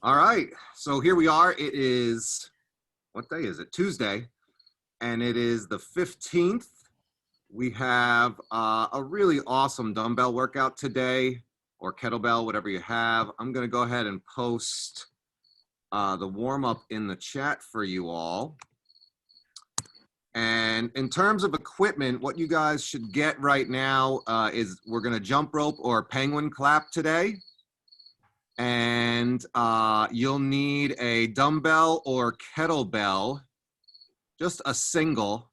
All right, so here we are. It is, what day is it? Tuesday, and it is the 15th. We have a really awesome dumbbell workout today, or kettlebell, whatever you have. I'm gonna go ahead and post the warm-up in the chat for you all. And in terms of equipment, what you guys should get right now is we're gonna jump rope or penguin clap today. And you'll need a dumbbell or kettlebell, just a single,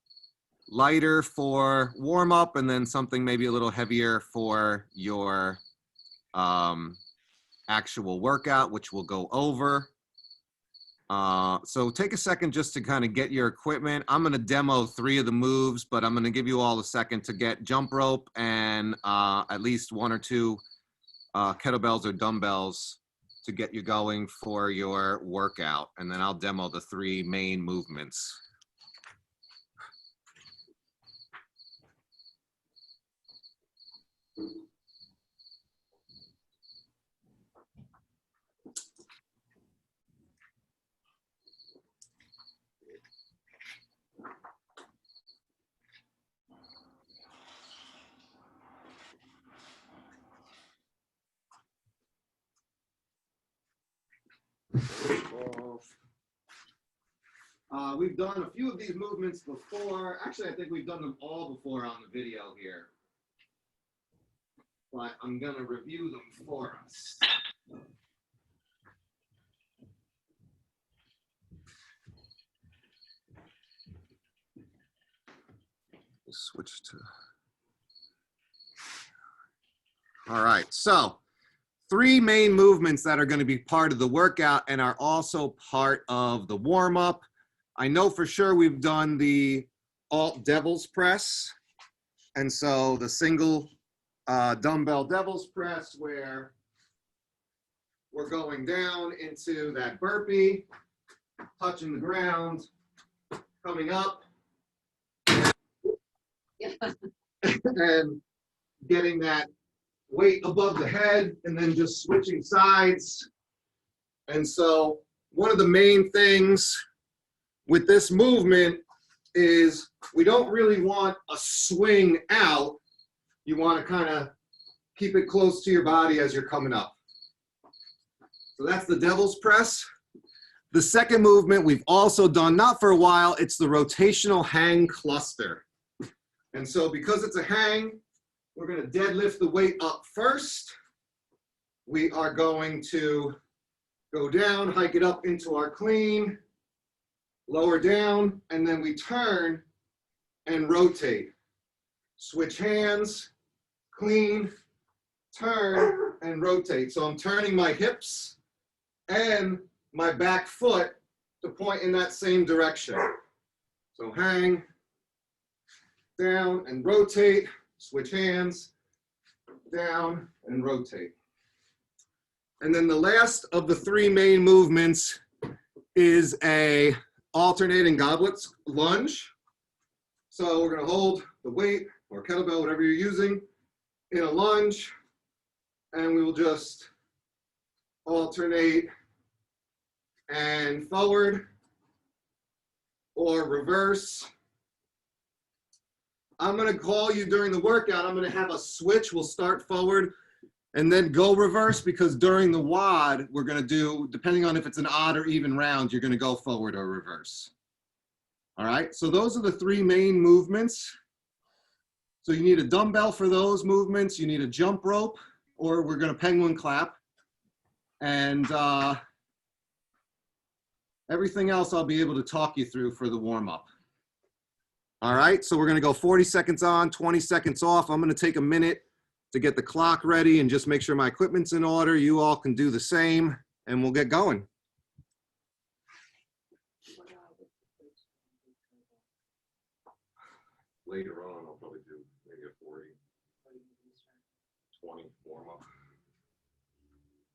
lighter for warm up, and then something maybe a little heavier for your actual workout, which we'll go over. So take a second just to kind of get your equipment. I'm going to demo 3 of the moves, but I'm going to give you all a second to get jump rope and at least 1 or 2 kettlebells or dumbbells to get you going for your workout. And then I'll demo the 3 main movements. We've done a few of these movements before. Actually, I think we've done them all before on the video here. But I'm going to review them for us. Switch to. All right, so 3 main movements that are going to be part of the workout and are also part of the warm-up. I know for sure we've done the alt devil's press. And so the single dumbbell devil's press where we're going down into that burpee, touching the ground, coming up, and getting that weight above the head, and then just switching sides. And so one of the main things with this movement is we don't really want a swing out. You want to kind of keep it close to your body as you're coming up. So that's the devil's press. The second movement we've also done, not for a while, it's the rotational hang cluster. And so because it's a hang, we're going to deadlift the weight up first. We are going to go down, hike it up into our clean, lower down, and then we turn and rotate. Switch hands, clean, turn, and rotate. So I'm turning my hips and my back foot to point in that same direction. So hang, down, and rotate. Switch hands, down, and rotate. And then the last of the 3 main movements is a alternating goblet lunge. So we're going to hold the weight or kettlebell, whatever you're using, in a lunge, and we will just alternate and forward or reverse. I'm going to call you during the workout. I'm going to have a switch. We'll start forward and then go reverse, because during the WOD, we're going to do, depending on if it's an odd or even round, you're going to go forward or reverse. All right, so those are the 3 main movements. So you need a dumbbell for those movements. You need a jump rope, or we're going to penguin clap. And everything else I'll be able to talk you through for the warm-up. All right, so we're going to go 40 seconds on, 20 seconds off. I'm going to take a minute to get the clock ready and just make sure my equipment's in order. You all can do the same, and we'll get going. Later on, I'll probably do maybe a 40, 20 warm-up.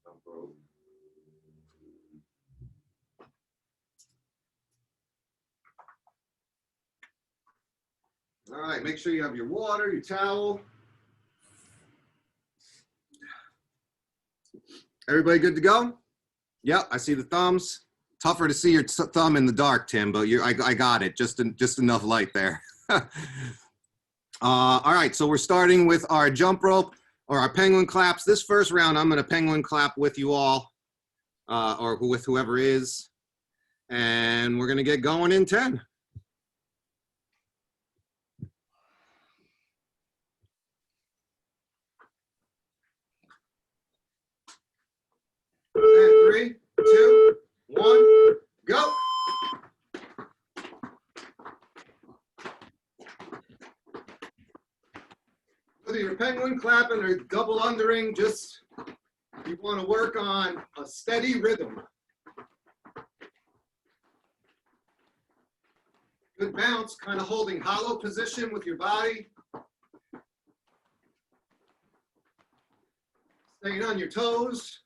Jump rope. All right, make sure you have your water, your towel. Everybody good to go? Yep, I see the thumbs. Tougher to see your thumb in the dark, Tim, but I got it. Just enough light there. All right, so we're starting with our jump rope or our penguin claps. This first round, I'm going to penguin clap with you all, or with whoever is, and we're going to get going in 10. And 3, 2, 1, go. Whether you're penguin clapping or double undering, just you want to work on a steady rhythm. Good bounce, kind of holding hollow position with your body. Staying on your toes.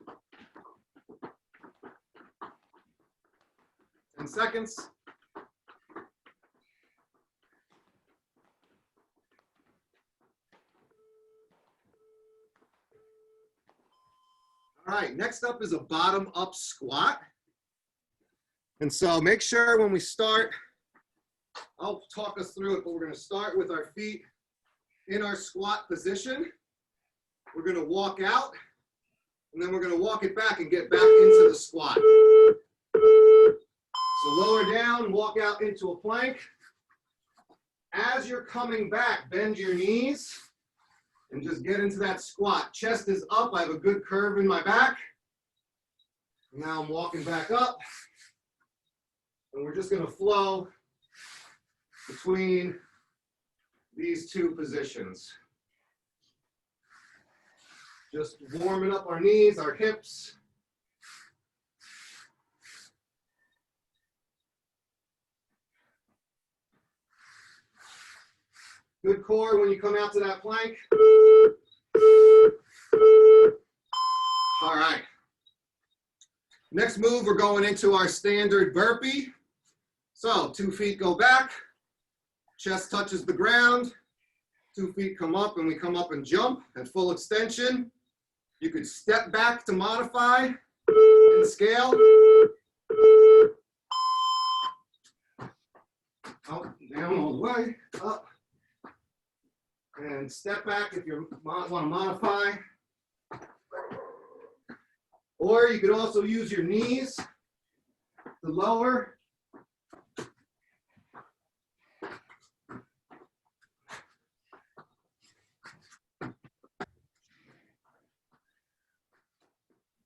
10 seconds. All right, next up is a bottom up squat. And so make sure when we start, I'll talk us through it, but we're going to start with our feet in our squat position. We're going to walk out, and then we're going to walk it back and get back into the squat. So lower down, walk out into a plank. As you're coming back, bend your knees and just get into that squat. Chest is up. I have a good curve in my back. Now I'm walking back up. And we're just going to flow between these two positions. Just warming up our knees, our hips. Good core when you come out to that plank. All right. Next move, we're going into our standard burpee. So 2 feet go back, chest touches the ground, 2 feet come up, and we come up and jump at full extension. You could step back to modify and scale. Up, down all the way, up. And step back if you want to modify. Or you could also use your knees to lower.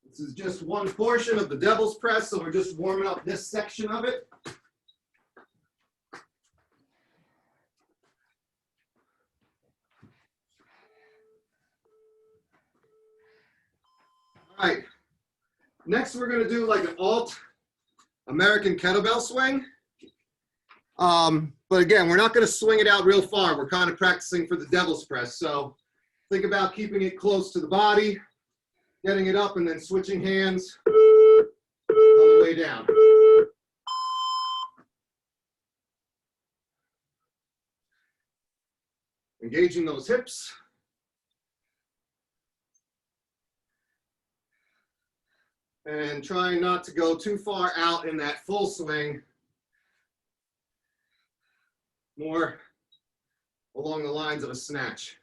This is just one portion of the devil's press, so we're just warming up this section of it. All right. Next, we're going to do like an alt American kettlebell swing. But again, we're not going to swing it out real far. We're kind of practicing for the devil's press. So think about keeping it close to the body, getting it up, and then switching hands on the way down. Engaging those hips. And trying not to go too far out in that full swing. More along the lines of a snatch.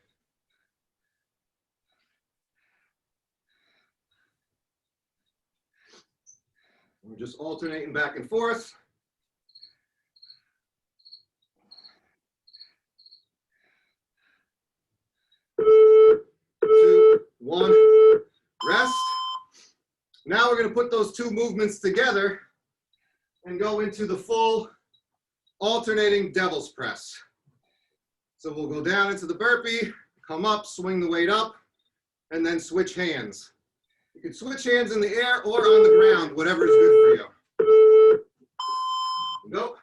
We're just alternating back and forth. Two, one, rest. Now we're going to put those two movements together and go into the full alternating devil's press. So we'll go down into the burpee, come up, swing the weight up, and then switch hands. You can switch hands in the air or on the ground, whatever is good for you. Go.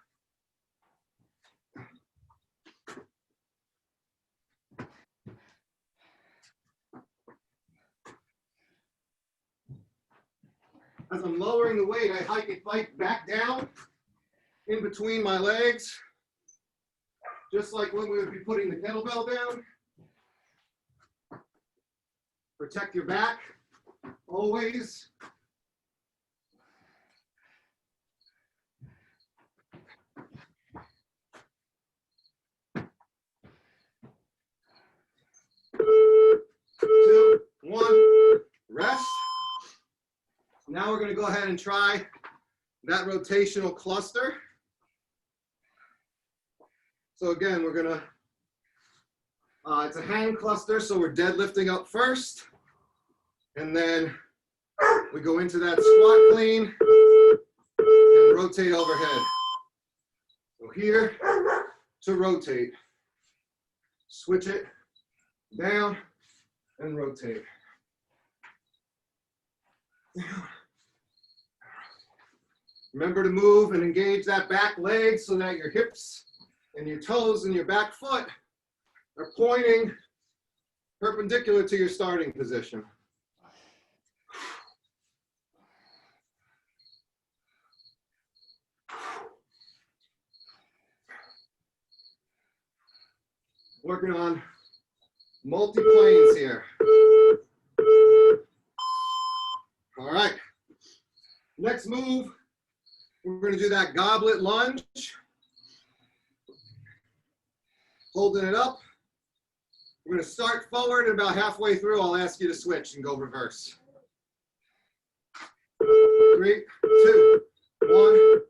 As I'm lowering the weight, I hike it back down in between my legs, just like when we would be putting the kettlebell down. Protect your back, always. Now we're gonna go ahead and try that rotational cluster. So again, we're gonna, it's a hand cluster, so we're deadlifting up first, and then we go into that squat clean and rotate overhead. So here to rotate. Switch it down and rotate. Remember to move and engage that back leg so that your hips and your toes and your back foot are pointing perpendicular to your starting position. Working on multi-planes here. All right. Next move, we're going to do that goblet lunge. Holding it up. We're going to start forward, and about halfway through, I'll ask you to switch and go reverse. 3, 2, 1.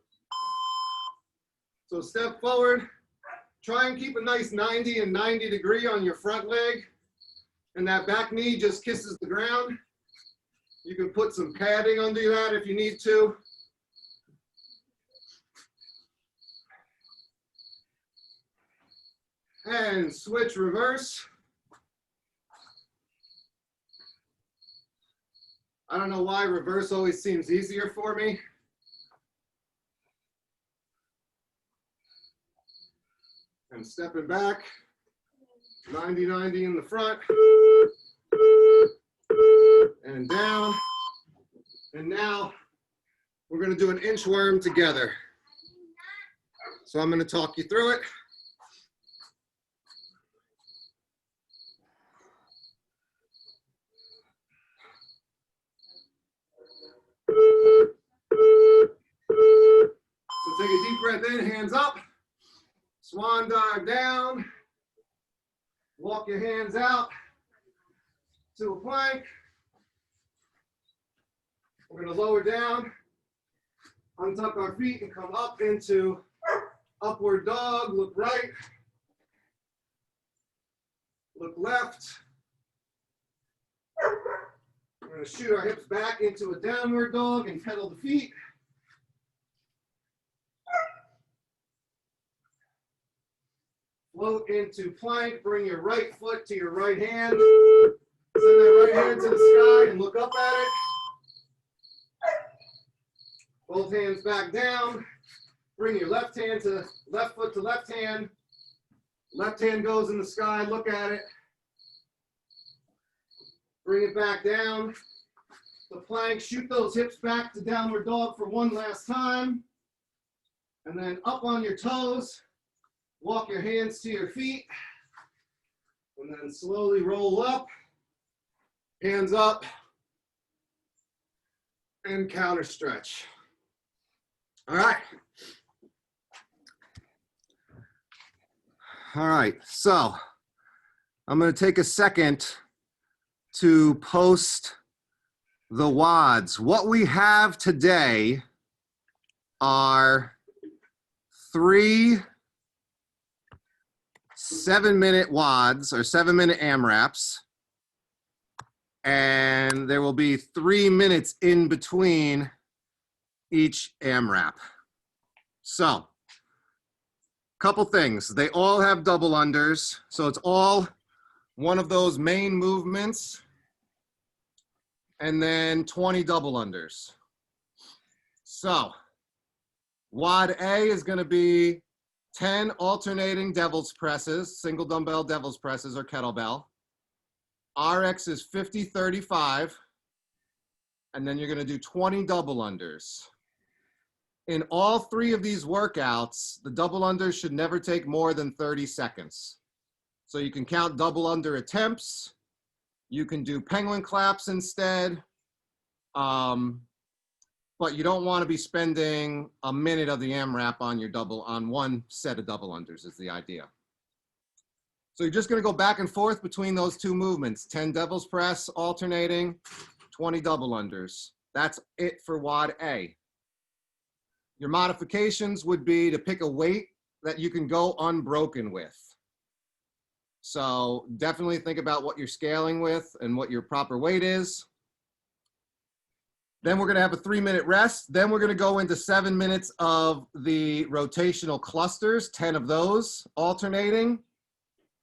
So step forward. Try and keep a nice 90 and 90 degree on your front leg, and that back knee just kisses the ground. You can put some padding under that if you need to. And switch reverse. I don't know why reverse always seems easier for me. And stepping back, 90-90 in the front, and down. And now we're going to do an inchworm together. So I'm going to talk you through it. So take a deep breath in, hands up. Swan dive down, walk your hands out to a plank. We're going to lower down, untuck our feet, and come up into upward dog. Look right, look left. We're going to shoot our hips back into a downward dog and pedal the feet. Float into plank, bring your right foot to your right hand. Send that right hand to the sky and look up at it. Both hands back down. Bring your left hand to left foot to left hand. Left hand goes in the sky, look at it. Bring it back down. The plank, shoot those hips back to downward dog for one last time. And then up on your toes. Walk your hands to your feet, and then slowly roll up, hands up, and counter stretch. All right. All right, so I'm going to take a second to post the WODs. What we have today are 3 7-minute WODs or 7-minute AMRAPs, and there will be 3 minutes in between each AMRAP. So, couple things. They all have double unders, so it's all one of those main movements, and then 20 double unders. So, WOD A is going to be 10 alternating devil's presses, single dumbbell devil's presses or kettlebell. RX is 50-35, and then you're going to do 20 double unders. In all 3 of these workouts, the double unders should never take more than 30 seconds. So you can count double under attempts. You can do penguin claps instead. But you don't want to be spending a minute of the AMRAP on one set of double unders is the idea. So you're just going to go back and forth between those 2 movements, 10 devil's press alternating, 20 double unders. That's it for WOD A. Your modifications would be to pick a weight that you can go unbroken with. So definitely think about what you're scaling with and what your proper weight is. Then we're going to have a 3-minute rest. Then we're going to go into 7 minutes of the rotational clusters, 10 of those alternating.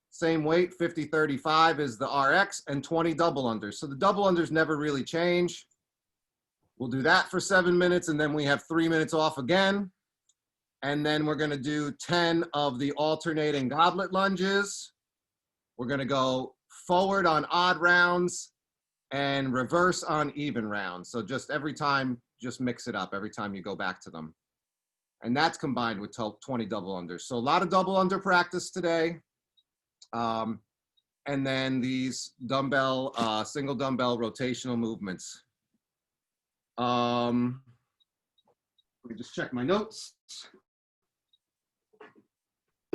Same weight, 50-35 is the RX, and 20 double unders. So the double unders never really change. We'll do that for 7 minutes, and then we have 3 minutes off again. And then we're going to do 10 of the alternating goblet lunges. We're going to go forward on odd rounds and reverse on even rounds. So just every time, just mix it up every time you go back to them. And that's combined with 20 double unders. So a lot of double under practice today. And then these dumbbell, single dumbbell rotational movements. Let me just check my notes.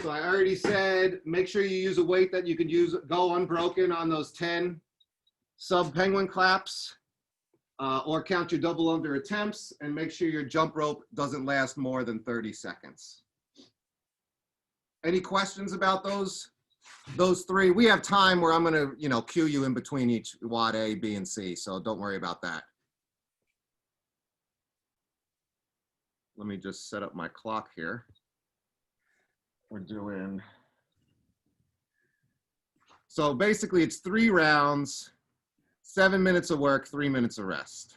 So I already said, make sure you use a weight that you can use, go unbroken on those 10 sub penguin claps, or count your double under attempts, and make sure your jump rope doesn't last more than 30 seconds. Any questions about those three? We have time where I'm gonna, cue you in between each WOD A, B, and C, so don't worry about that. Let me just set up my clock here. We're doing, so basically it's 3 rounds, 7 minutes of work, 3 minutes of rest.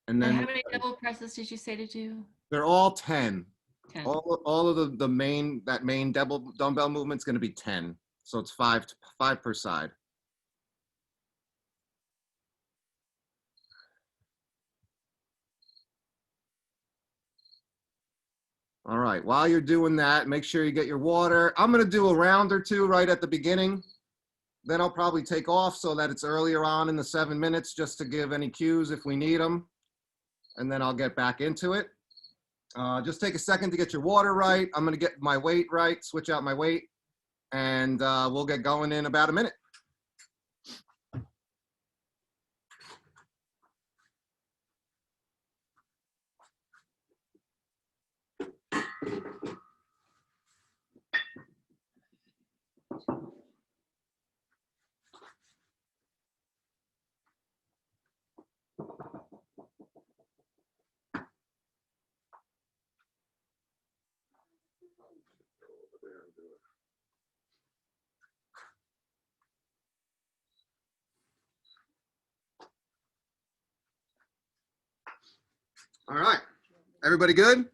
And then how many double presses did you say to do? They're all 10. 10. All of the main dumbbell movement's going to be 10. So it's 5 per side. All right, while you're doing that, make sure you get your water. I'm going to do a round or two right at the beginning. Then I'll probably take off so that it's earlier on in the 7 minutes, just to give any cues if we need them. And then I'll get back into it. Just take a second to get your water right. I'm going to get my weight right, switch out my weight, and we'll get going in about a minute. All right, everybody good?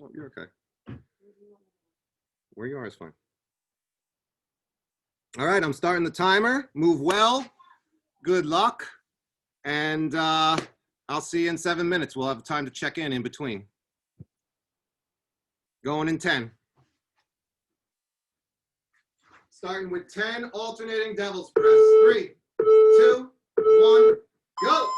Oh, you're okay. Where you are is fine. All right, I'm starting the timer. Move well. Good luck. And I'll see you in 7 minutes. We'll have time to check in between. Going in 10. Starting with 10 alternating devil's press. 3, 2, 1, go.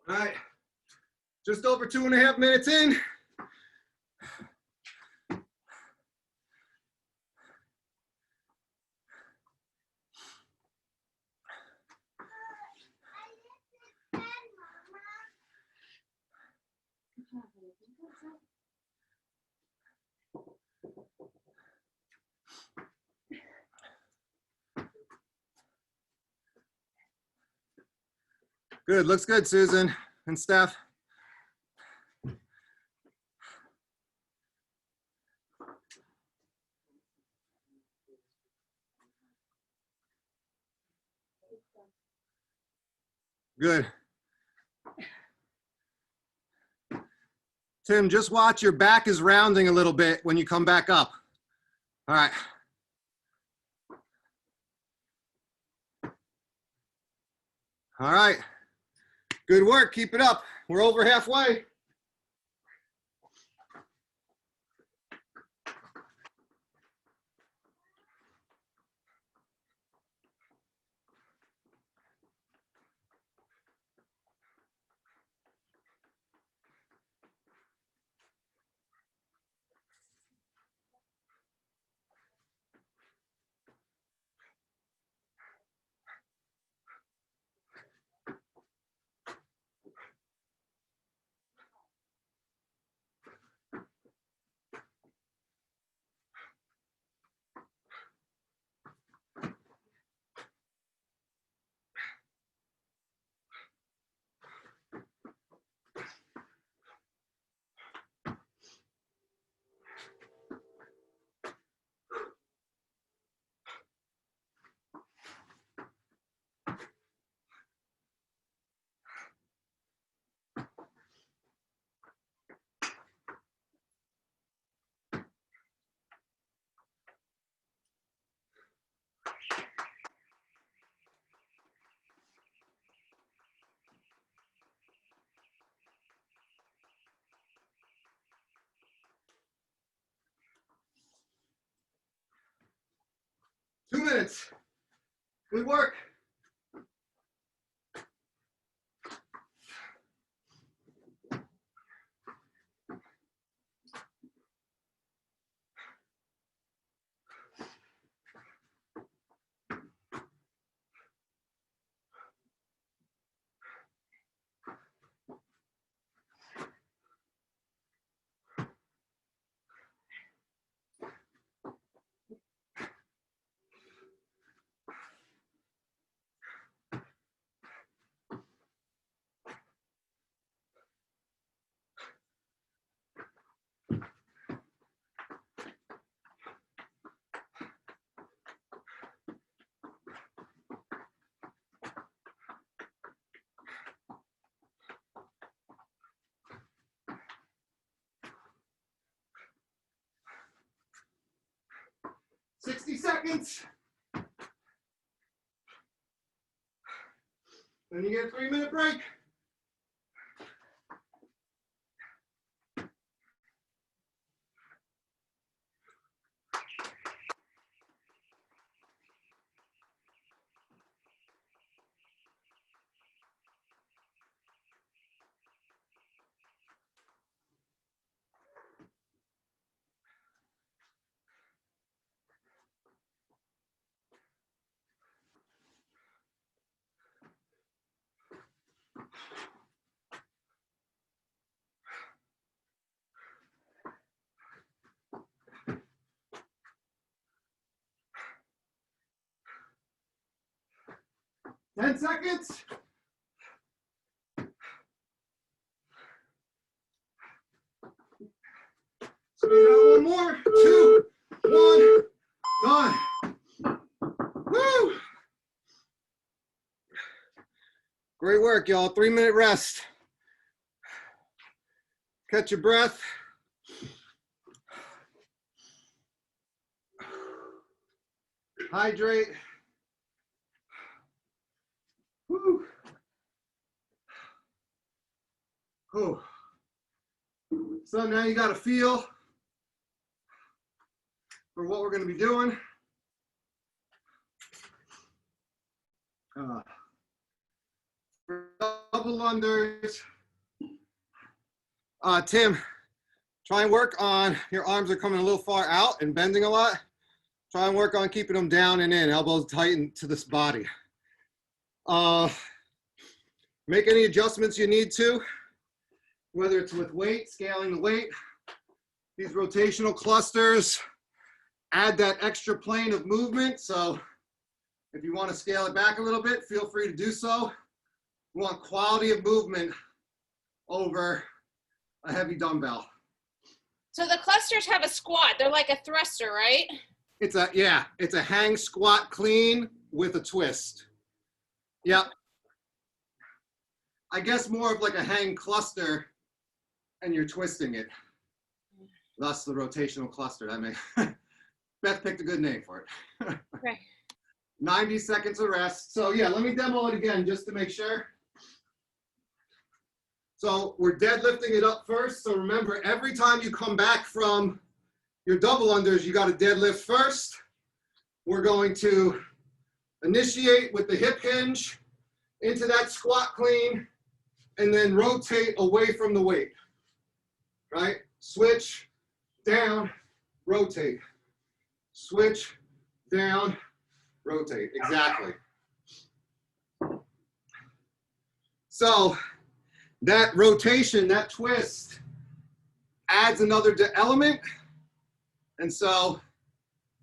All right, just over 2.5 minutes in. Good, looks good, Susan and Steph. Good. Tim, just watch your back is rounding a little bit when you come back up. All right. All right. Good work. Keep it up. We're over halfway. Two minutes. Good work. $60 seconds. Then you get a 3-minute break. Ten seconds. So we got one more. 2, 1, done. Woo! Great work, y'all. 3-minute rest. Catch your breath. Hydrate. Woo. Oh. So now you got a feel for what we're going to be doing. For double unders. Tim, try and work on, your arms are coming a little far out and bending a lot. Try and work on keeping them down and in, elbows tightened to this body. Make any adjustments you need to, whether it's with weight, scaling the weight. These rotational clusters add that extra plane of movement. So if you want to scale it back a little bit, feel free to do so. We want quality of movement over a heavy dumbbell. So the clusters have a squat. They're like a thruster, right? It's a hang squat clean with a twist. Yep. I guess more of like a hang cluster and you're twisting it. Thus the rotational cluster. That makes Beth picked a good name for it. Okay. 90 seconds of rest. So yeah, let me demo it again just to make sure. So we're deadlifting it up first. So remember, every time you come back from your double unders, you got to deadlift first. We're going to initiate with the hip hinge into that squat clean and then rotate away from the weight, right? Switch, down, rotate. Switch, down, rotate. Exactly. So that rotation, that twist adds another element. And so,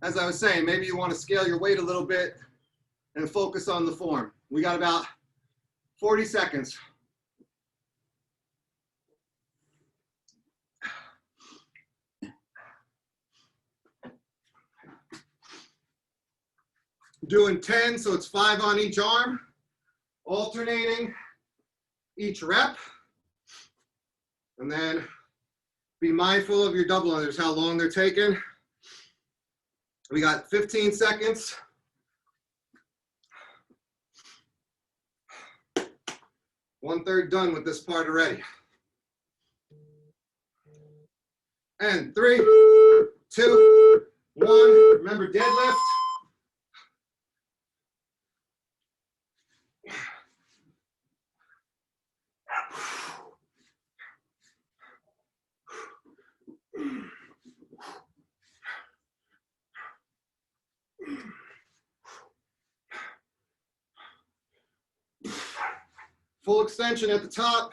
as I was saying, maybe you want to scale your weight a little bit and focus on the form. We got about 40 seconds. Doing 10, so it's 5 on each arm, alternating each rep. And then be mindful of your double unders, how long they're taking. We got 15 seconds. One-third done with this part already. And 3, 2, 1. Remember, deadlift. Full extension at the top.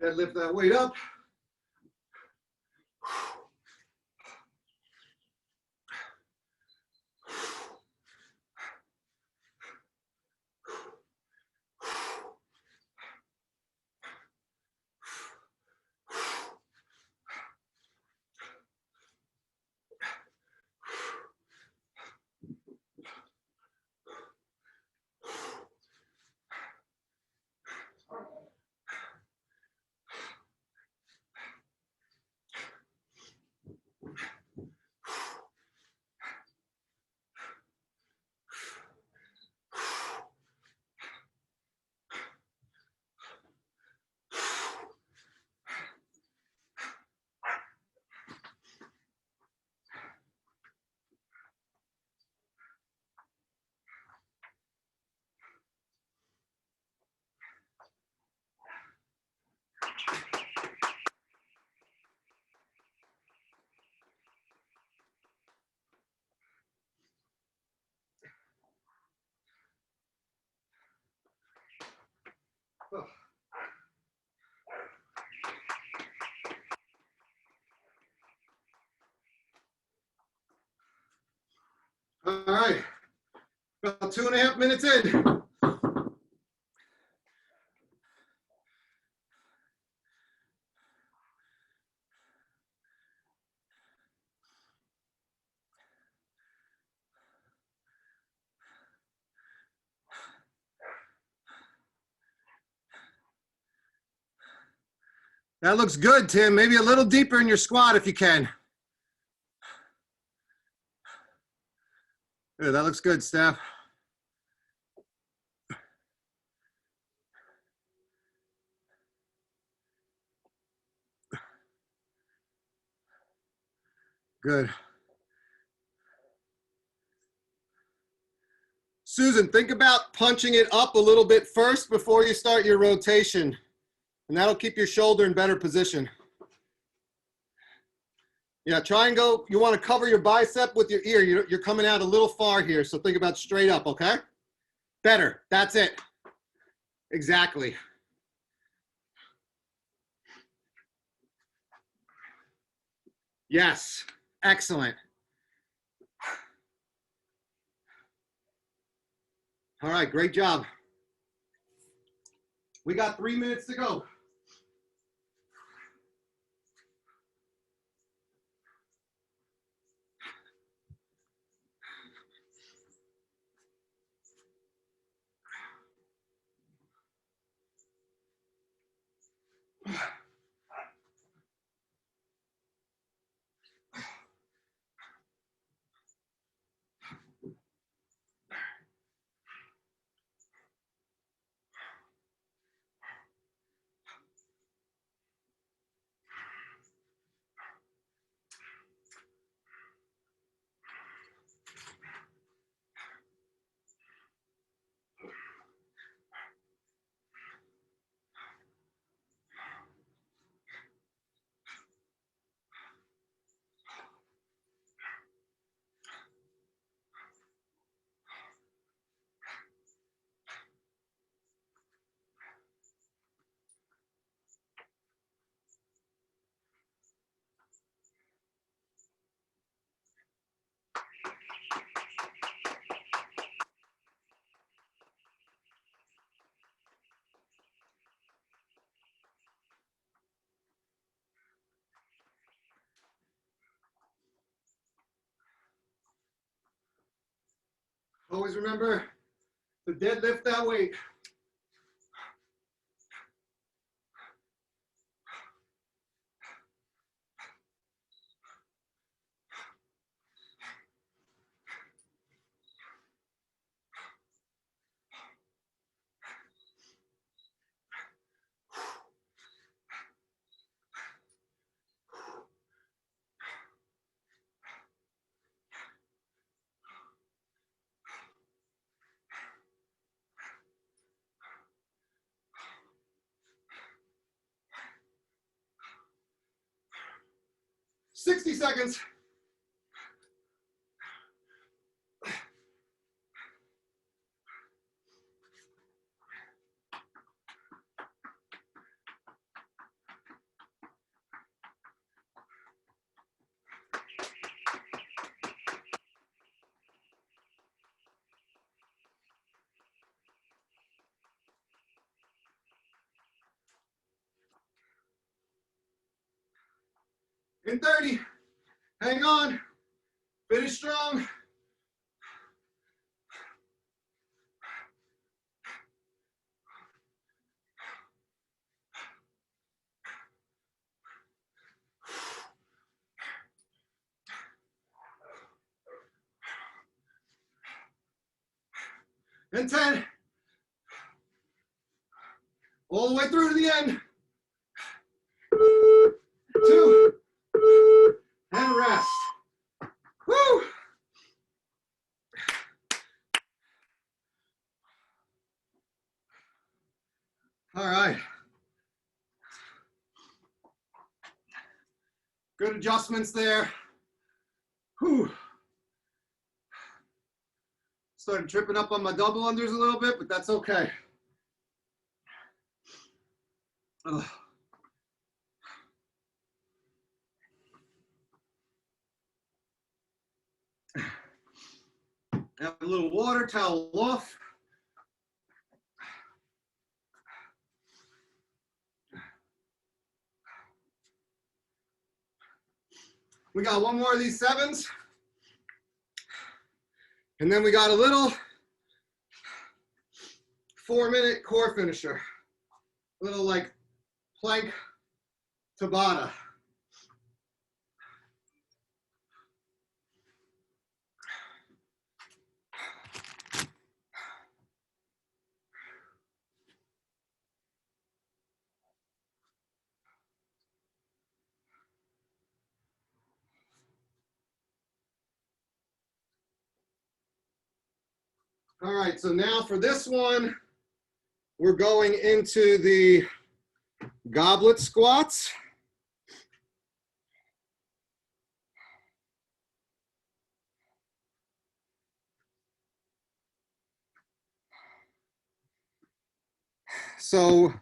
Deadlift that weight up. About 2.5 minutes in. That looks good, Tim. Maybe a little deeper in your squat if you can. Good, that looks good, Steph. Good. Susan, think about punching it up a little bit first before you start your rotation, and that'll keep your shoulder in better position. Yeah, try and go, you want to cover your bicep with your ear. You're coming out a little far here, so think about straight up, okay? Better, that's it. Exactly. Yes, excellent. All right, great job. We got 3 minutes to go. Always remember to deadlift that weight. Sixty seconds. In 30. Hang on. Finish strong. And 10. All the way through to the end. 2. And rest. Woo! All right. Good adjustments there. Whew. Started tripping up on my double unders a little bit, but that's okay. Ugh. Have a little water, towel off. We got one more of these 7s. And then we got a little 4-minute core finisher. A little like plank Tabata. All right, so now for this one, we're going into the Goblet Squats. So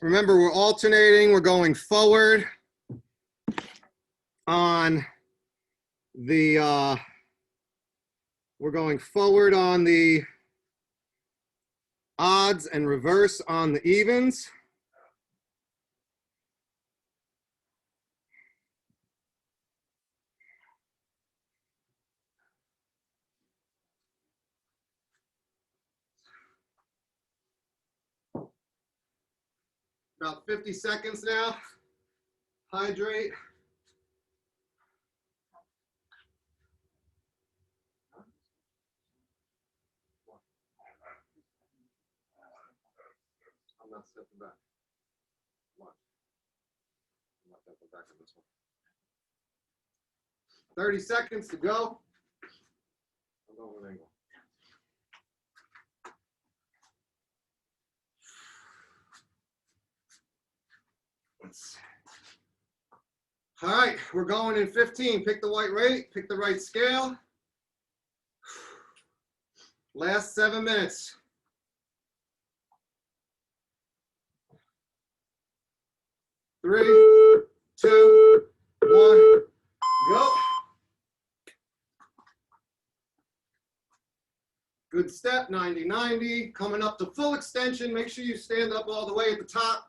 remember, we're alternating, we're going forward on the odds and reverse on the evens. About 50 seconds now. Hydrate. I'm not stepping back. Watch. I'm not stepping back on this one. 30 seconds to go. I'm going with angle. All right, we're going in 15. Pick the right weight, pick the right scale. Last 7 minutes. 3, 2, 1, go. Good step, 90-90. Coming up to full extension. Make sure you stand up all the way at the top.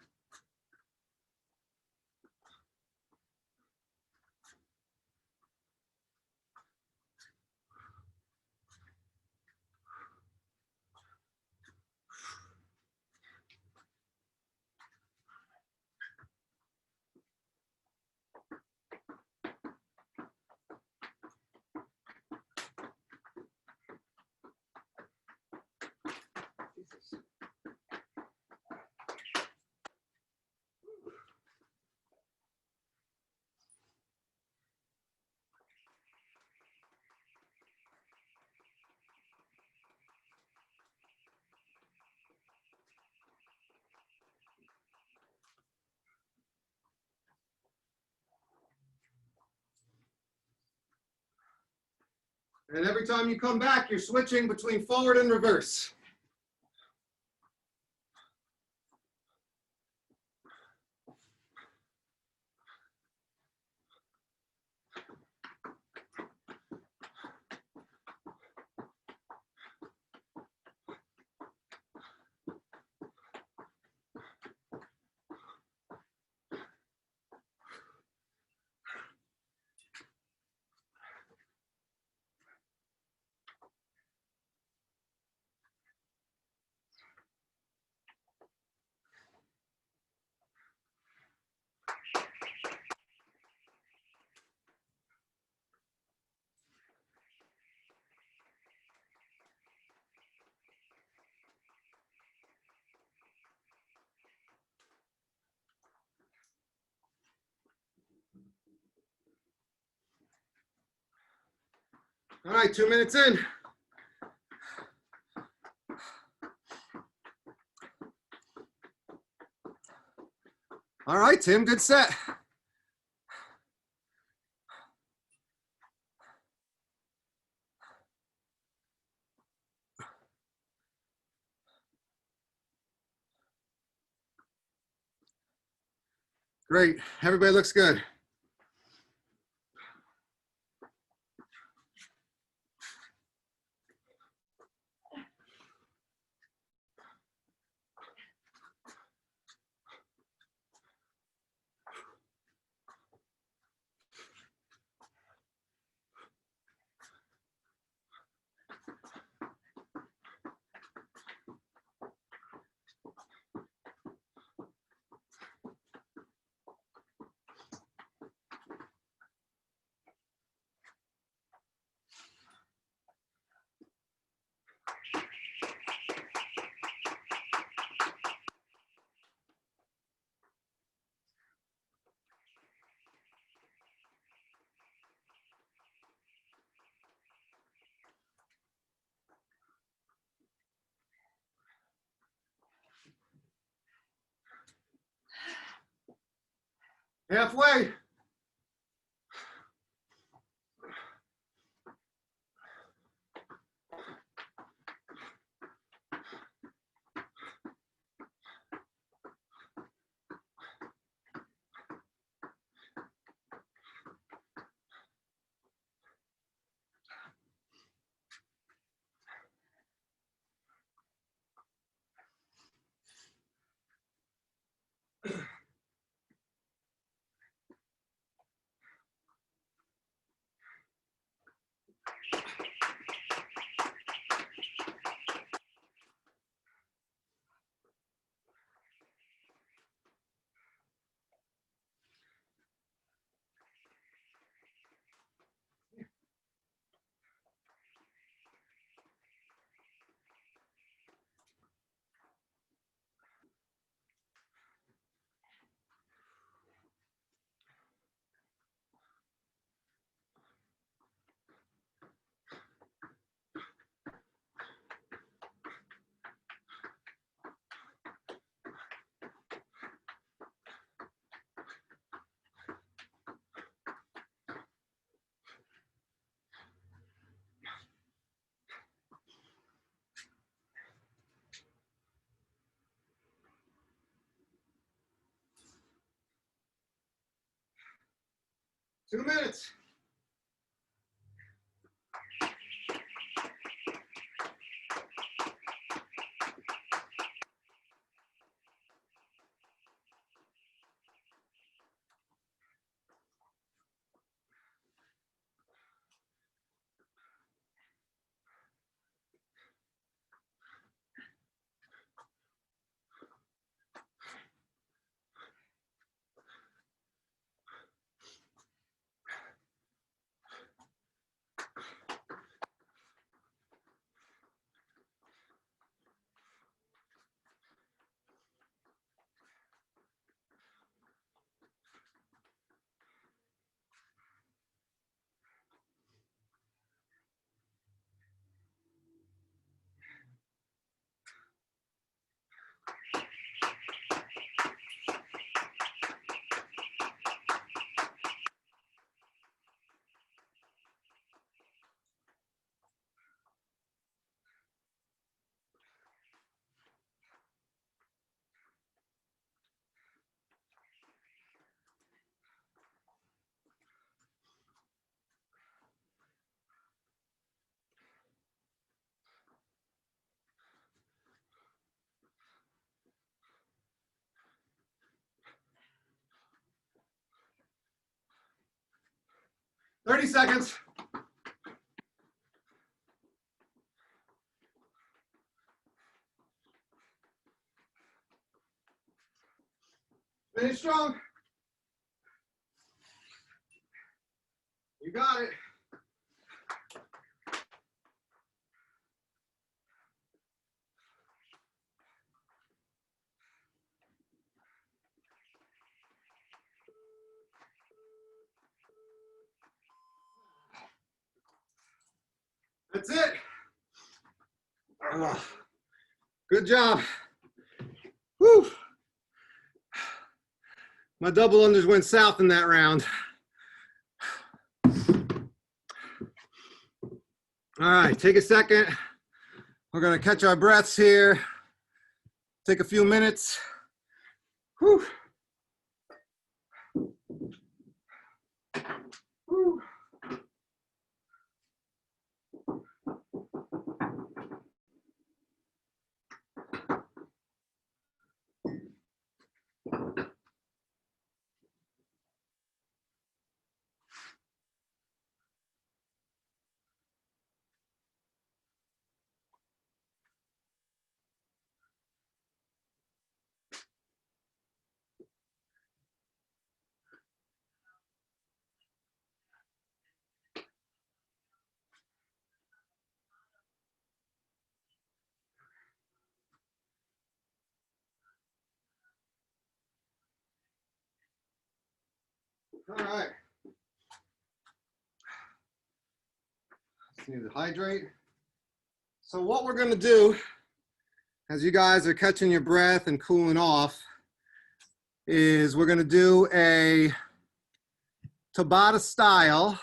And every time you come back, you're switching between forward and reverse. All right, 2 minutes in. All right, Tim, good set. Great, everybody looks good. Halfway. Two minutes. Thirty seconds. Finish strong. You got it. That's it. Good job. Whew. My double unders went south in that round. All right, take a second. We're gonna catch our breaths here. Take a few minutes. Whew. Whew. All right. Just need to hydrate. So what we're gonna do, as you guys are catching your breath and cooling off, is we're gonna do a Tabata style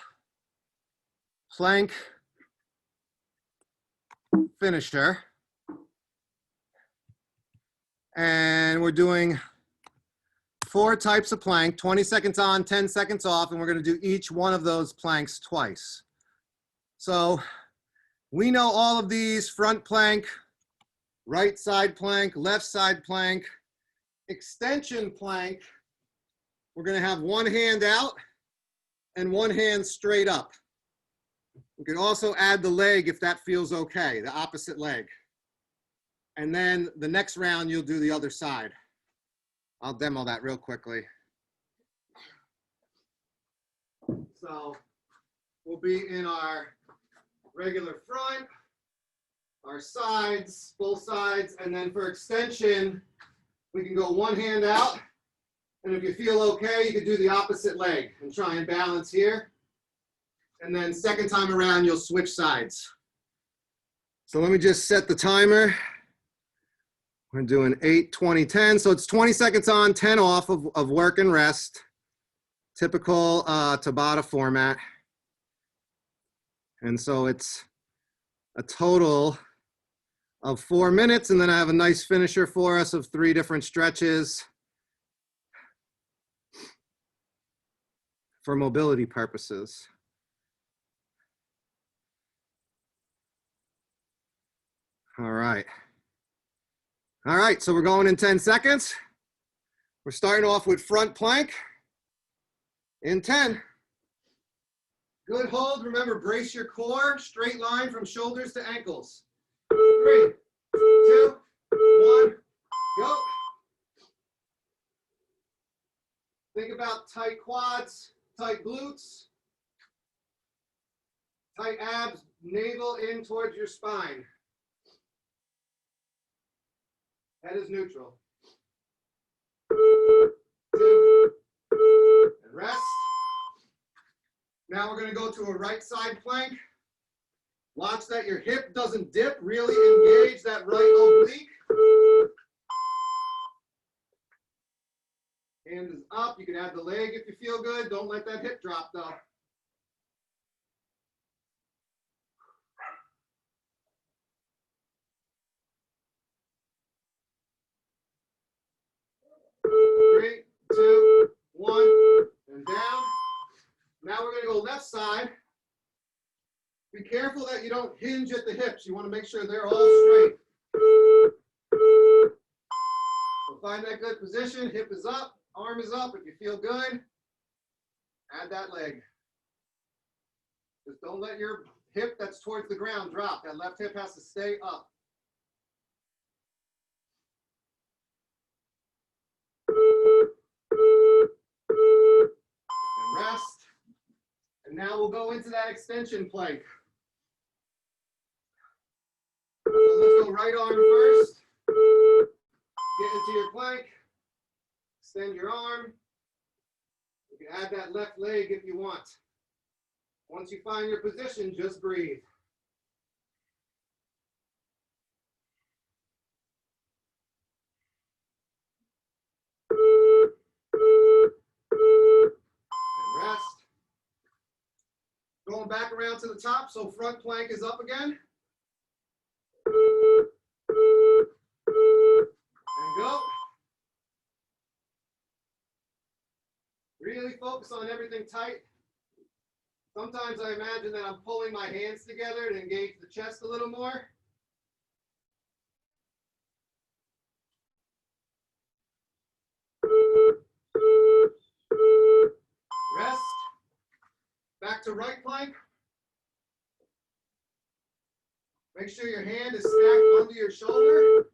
plank finisher. And we're doing 4 types of plank, 20 seconds on, 10 seconds off, and we're gonna do each one of those planks twice. So we know all of these: front plank, right side plank, left side plank, extension plank. We're gonna have one hand out and one hand straight up. We can also add the leg if that feels okay, the opposite leg. And then the next round, you'll do the other side. I'll demo that real quickly. So we'll be in our regular front, our sides, both sides, and then for extension, we can go one hand out. And if you feel okay, you can do the opposite leg and try and balance here. And then second time around, you'll switch sides. So let me just set the timer. We're doing 8, 20, 10. So it's 20 seconds on, 10 off of work and rest. Typical Tabata format. And so it's a total of 4 minutes. And then I have a nice finisher for us of 3 different stretches for mobility purposes. All right. All right, so we're going in 10 seconds. We're starting off with front plank in 10. Good hold. Remember, brace your core. Straight line from shoulders to ankles. 3, 2, 1, go. Think about tight quads, tight glutes, tight abs, navel in towards your spine. Head is neutral. 2, and rest. Now we're going to go to a right side plank. Watch that your hip doesn't dip. Really engage that right oblique. Hand is up. You can add the leg if you feel good. Don't let that hip drop though. Three, 2, 1, and down. Now we're going to go left side. Be careful that you don't hinge at the hips. You want to make sure they're all straight. So find that good position. Hip is up, arm is up. If you feel good, add that leg. Just don't let your hip that's towards the ground drop. That left hip has to stay up. And rest. And now we'll go into that extension plank. So let's go right arm first. Get into your plank. Extend your arm. You can add that left leg if you want. Once you find your position, just breathe. And rest. Going back around to the top, so front plank is up again. And go. Really focus on everything tight. Sometimes I imagine that I'm pulling my hands together to engage the chest a little more. Rest. Back to right plank. Make sure your hand is stacked under your shoulder.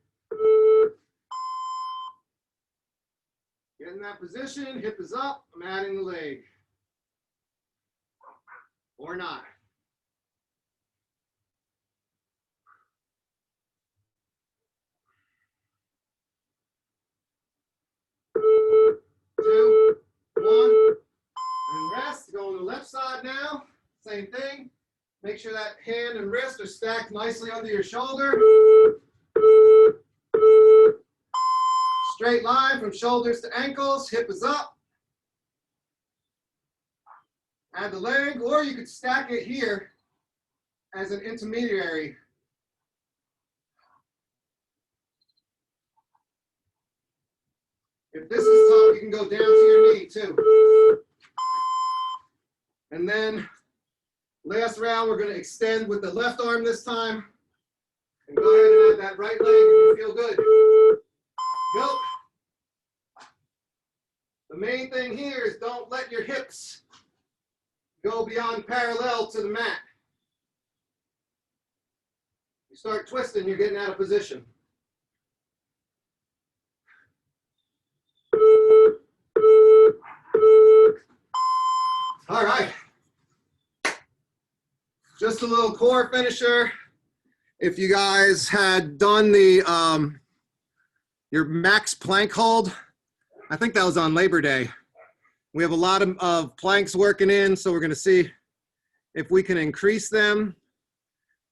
Get in that position, hip is up, I'm adding the leg. Or not. Two, 1, and rest. Go on the left side now. Same thing. Make sure that hand and wrist are stacked nicely under your shoulder. Straight line from shoulders to ankles. Hip is up. add the leg, or you could stack it here as an intermediary. If this is tough, you can go down to your knee too. And then last round, we're going to extend with the left arm this time. And go ahead and add that right leg if you feel good. Go. The main thing here is don't let your hips go beyond parallel to the mat. You start twisting, you're getting out of position. All right. Just a little core finisher. If you guys had done the your max plank hold, I think that was on Labor Day. We have a lot of planks working in, so we're going to see if we can increase them.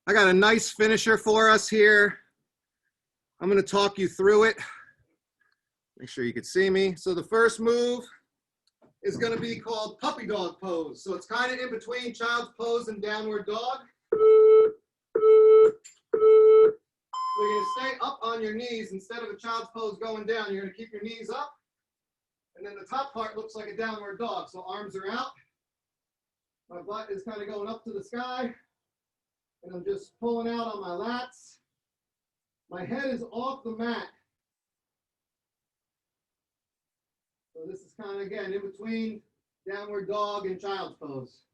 I got a nice finisher for us here. I'm going to talk you through it. Make sure you can see me. So the first move is going to be called puppy dog pose. So it's kind of in between child's pose and downward dog. So you're going to stay up on your knees instead of a child's pose going down. You're going to keep your knees up. And then the top part looks like a downward dog. So arms are out. My butt is kind of going up to the sky. And I'm just pulling out on my lats. My head is off the mat. So this is kind of, again, in between downward dog and child's pose.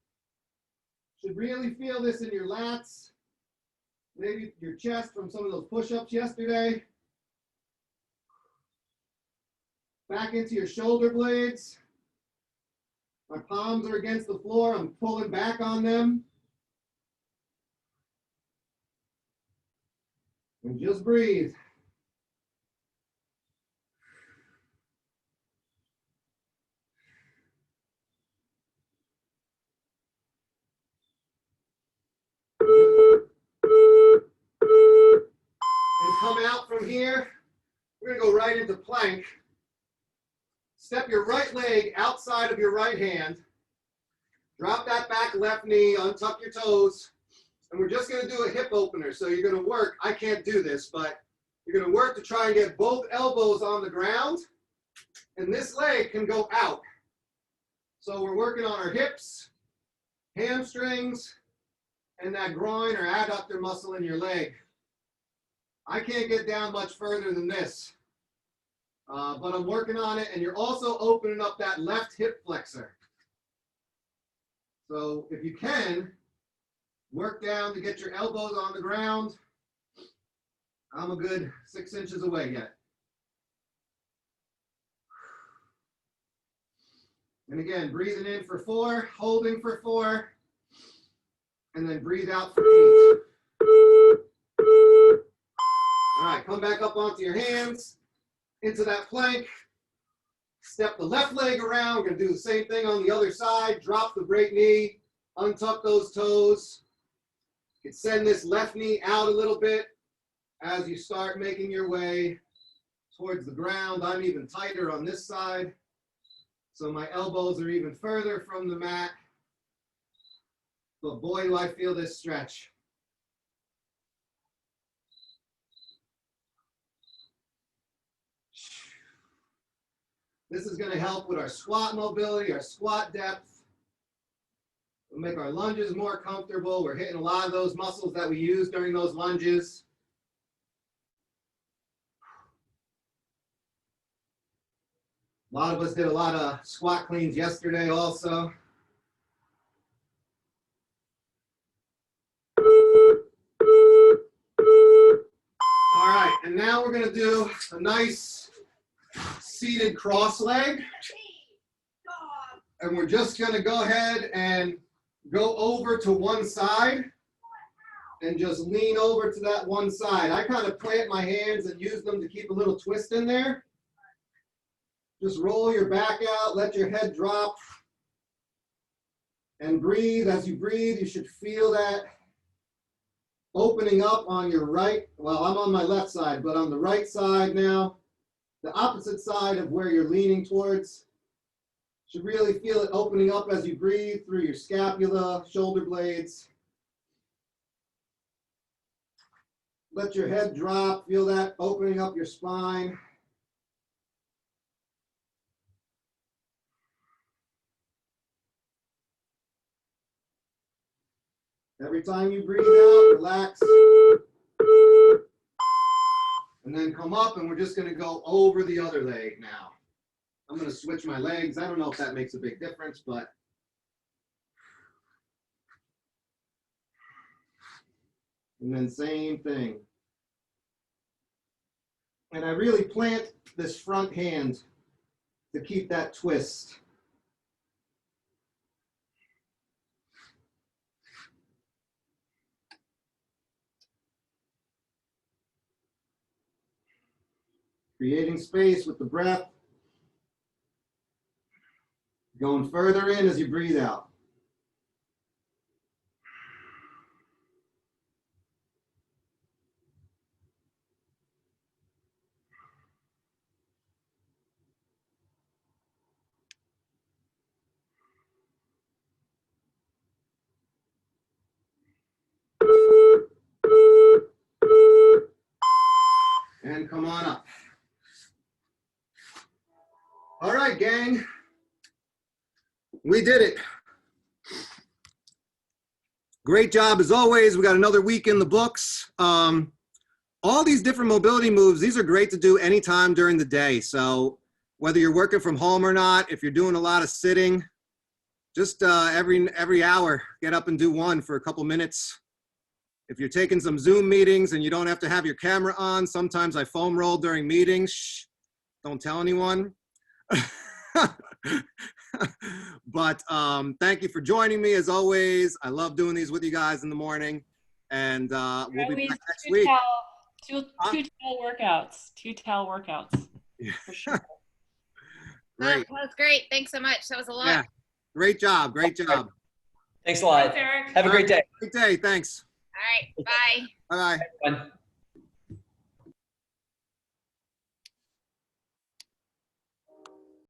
Should really feel this in your lats. Maybe your chest from some of those push-ups yesterday. Back into your shoulder blades. My palms are against the floor. I'm pulling back on them. And just breathe. And come out from here. We're going to go right into plank. Step your right leg outside of your right hand. Drop that back left knee, untuck your toes. And we're just going to do a hip opener. So you're going to work, I can't do this, but you're going to work to try and get both elbows on the ground. And this leg can go out. So we're working on our hips, hamstrings, and that groin or adductor muscle in your leg. I can't get down much further than this, but I'm working on it. And you're also opening up that left hip flexor. So if you can, work down to get your elbows on the ground. I'm a good 6 inches away yet. And again, breathing in for 4, holding for 4, and then breathe out for 8. All right, come back up onto your hands, into that plank. Step the left leg around. We're going to do the same thing on the other side. Drop the great knee, untuck those toes. You can send this left knee out a little bit as you start making your way towards the ground. I'm even tighter on this side, so my elbows are even further from the mat. But boy, do I feel this stretch. This is going to help with our squat mobility, our squat depth. We'll make our lunges more comfortable. We're hitting a lot of those muscles that we use during those lunges. A lot of us did a lot of squat cleans yesterday also. All right, and now we're going to do a nice seated cross leg. And we're just going to go ahead and go over to one side and just lean over to that one side. I kind of plant my hands and use them to keep a little twist in there. Just roll your back out, let your head drop, and breathe. As you breathe, you should feel that opening up on your right. Well, I'm on my left side, but on the right side now, the opposite side of where you're leaning towards, Should really feel it opening up as you breathe through your scapula, shoulder blades. Let your head drop, feel that opening up your spine. Every time you breathe out, relax. And then come up, and we're just gonna go over the other leg now. I'm gonna switch my legs. I don't know if that makes a big difference, but. And then same thing. And I really plant this front hand to keep that twist. Creating space with the breath. Going further in as you breathe out. And come on up. All right, gang. We did it. Great job as always. We got another week in the books. All these different mobility moves, these are great to do anytime during the day. So whether you're working from home or not, if you're doing a lot of sitting, just every hour, get up and do one for a couple minutes. If you're taking some Zoom meetings and you don't have to have your camera on, sometimes I foam roll during meetings. Shh, don't tell anyone. But thank you for joining me as always. I love doing these with you guys in the morning, and we'll be back next week. Two towel workouts for sure. Great. That was great. Thanks so much. That was a lot. Yeah. Great job. Great job. Thanks a lot. Thanks, Eric. Have a great day. Great day. Thanks. All right. Bye. Bye-bye. Everyone.